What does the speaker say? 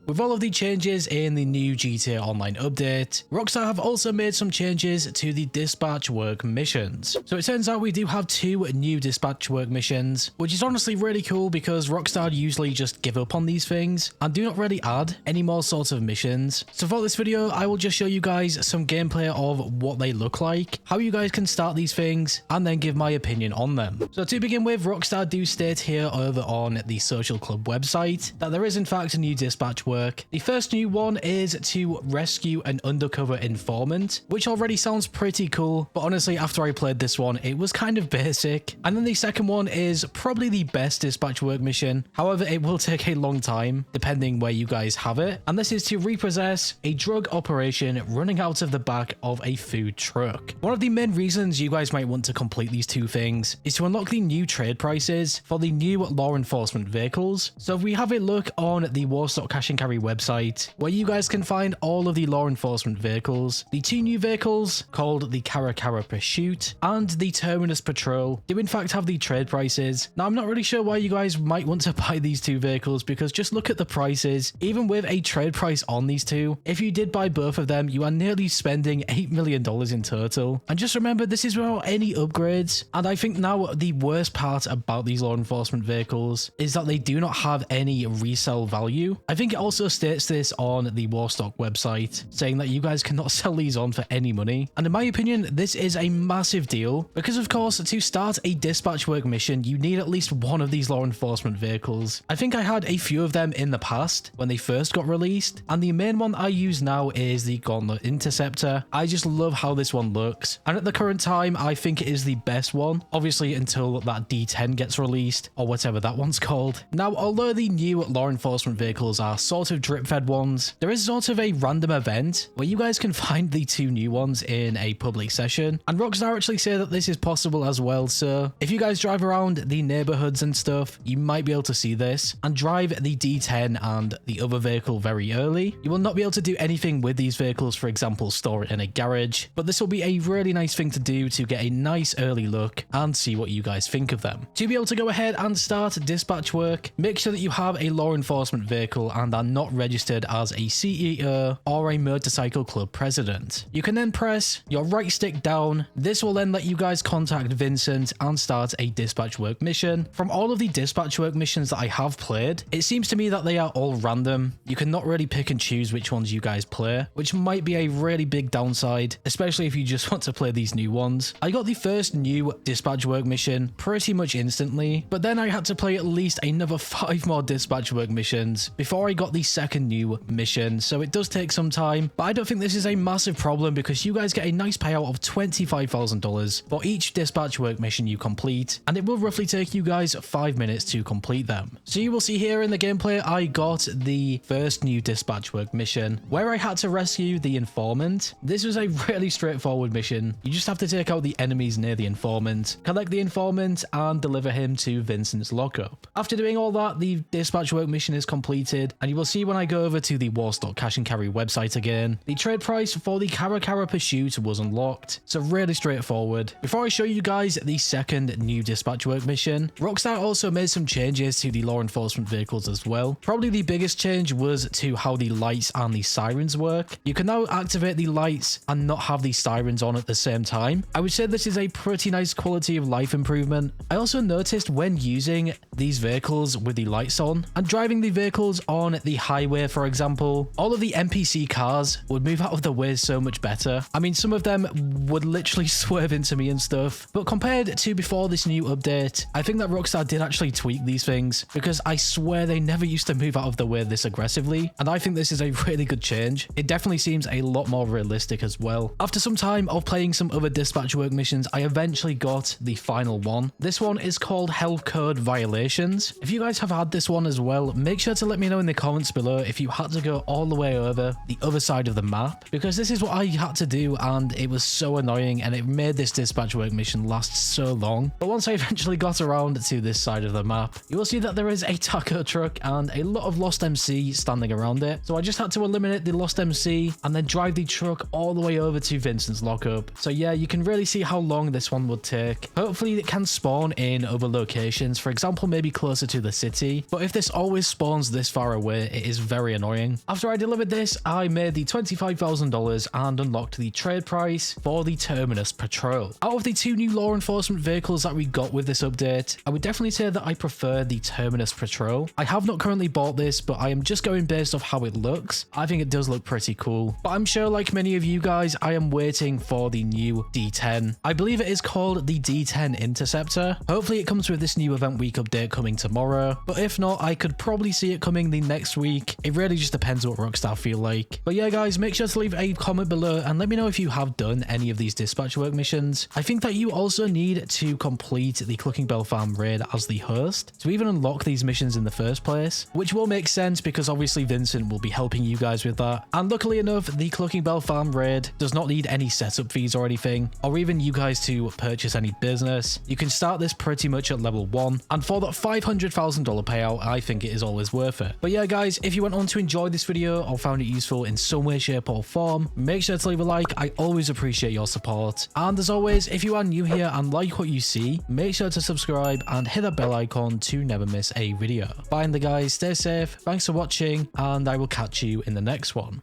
With all of the changes in the new GTA Online update, Rockstar have also made some changes to the dispatch work missions. So it turns out we do have 2 new dispatch work missions, which is honestly really cool because Rockstar usually just give up on these things and do not really add any more sorts of missions. So for this video, I will just show you guys some gameplay of what they look like, how you guys can start these things, and then give my opinion on them. So to begin with, Rockstar do state here over on the Social Club website that there is in fact a new dispatch work. The first new one is to rescue an undercover informant, which already sounds pretty cool, but honestly after I played this one it was kind of basic. And then the second one is probably the best dispatch work mission, however it will take a long time depending where you guys have it, and this is to repossess a drug operation running out of the back of a food truck. One of the main reasons you guys might want to complete these 2 things is to unlock the new trade prices for the new law enforcement vehicles. So if we have a look on the Warstock Cash and Carry website, where you guys can find all of the law enforcement vehicles, the 2 new vehicles called the Cara Pursuit and the Terminus Patrol do in fact have the trade prices. Now I'm not really sure why you guys might want to buy these 2 vehicles, because just look at the prices. Even with a trade price on these 2, if you did buy both of them, you are nearly spending $8 million in total. And just remember, this is without any upgrades. And I think now the worst part about these law enforcement vehicles is that they do not have any resale value. I think it also states this on the Warstock website, saying that you guys cannot sell these on for any money. And in my opinion, this is a massive deal, because of course to start a dispatch work mission you need at least one of these law enforcement vehicles. I think I had a few of them in the past when they first got released, and the main one I use now is the Gauntlet Interceptor. I just love how this one looks, and at the current time I think it is the best one, obviously until that D10 gets released or whatever that one's called. Now although the new law enforcement vehicles are sort of drip fed ones, there is sort of a random event where you guys can find the 2 new ones in a public session, and Rockstar actually say that this is possible as well. So if you guys drive around the neighborhoods and stuff, you might be able to see this and drive the D10 and the other vehicle very early. You will not be able to do anything with these vehicles, for example store it in a garage, but this will be a really nice thing to do to get a nice early look and see what you guys think of them. To be able to go ahead and start dispatch work, make sure that you have a law enforcement vehicle and are not registered as a CEO or a motorcycle club president. You can then press your right stick down. This will then let you guys contact Vincent and start a dispatch work mission. From all of the dispatch work missions that I have played, it seems to me that they are all random. You cannot really pick and choose which ones you guys play, which might be a really big downside, especially if you just want to play these new ones. I got the first new dispatch work mission pretty much instantly, but then I had to play at least another 5 more dispatch work missions before I got the second new mission, so it does take some time, but I don't think this is a massive problem because you guys get a nice payout of $25,000 for each dispatch work mission you complete, and it will roughly take you guys 5 minutes to complete them. So you will see here in the gameplay I got the first new dispatch work mission where I had to rescue the informant. This was a really straightforward mission. You just have to take out the enemies near the informant, collect the informant, and deliver him to Vincent's lockup. After doing all that, the dispatch work mission is completed, and you will see when I go over to the Warstock Cash and Carry website again, the trade price for the Cara Pursuit was unlocked, so really straightforward. Before I show you guys the second new dispatch work mission, Rockstar also made some changes to the law enforcement vehicles as well. Probably the biggest change was to how the lights and the sirens work. You can now activate the lights and not have the sirens on at the same time. I would say this is a pretty nice quality of life improvement. I also noticed when using these vehicles with the lights on and driving the vehicles on the highway, for example, all of the NPC cars would move out of the way so much better. I mean, some of them would literally swerve into me and stuff, but compared to before this new update, I think that Rockstar did actually tweak these things, because I swear they never used to move out of the way this aggressively, and I think this is a really good change. It definitely seems a lot more realistic as well. After some time of playing some other dispatch work missions, I eventually got the final one. This one is called Health Code Violations. If you guys have had this one as well, make sure to let me know in the comments below if you had to go all the way over the other side of the map, because this is what I had to do and it was so annoying and it made this dispatch work mission last so long. But once I eventually got around to this side of the map, you will see that there is a taco truck and a lot of Lost MC standing around it. So I just had to eliminate the Lost MC and then drive the truck all the way over to Vincent's lockup. So yeah, you can really see how long this one would take. Hopefully it can spawn in other locations, for example maybe closer to the city, but if this always spawns this far away, it is very annoying. After I delivered this, I made the $25,000 and unlocked the trade price for the Terminus Patrol. Out of the 2 new law enforcement vehicles that we got with this update, I would definitely say that I prefer the Terminus Patrol. I have not currently bought this, but I am just going based off how it looks. I think it does look pretty cool, but I'm sure like many of you guys, I am waiting for the new D10. I believe it is called the D10 Interceptor. Hopefully it comes with this new event week update coming tomorrow, but if not, I could probably see it coming the next week. It really just depends what Rockstar feel like. But yeah guys, make sure to leave a comment below and let me know if you have done any of these dispatch work missions. I think that you also need to complete the Clucking Bell Farm raid as the host to even unlock these missions in the first place, which will make sense because obviously Vincent will be helping you guys with that. And luckily enough, the Clucking Bell Farm raid does not need any setup fees or anything, or even you guys to purchase any business. You can start this pretty much at level 1, and for that $500,000 payout, I think it is always worth it. But yeah guys, if you went on to enjoy this video or found it useful in some way, shape or form, make sure to leave a like. I always appreciate your support. And as always, if you are new here and like what you see, make sure to subscribe and hit that bell icon to never miss a video. Bye guys, stay safe, thanks for watching, and I will catch you in the next one.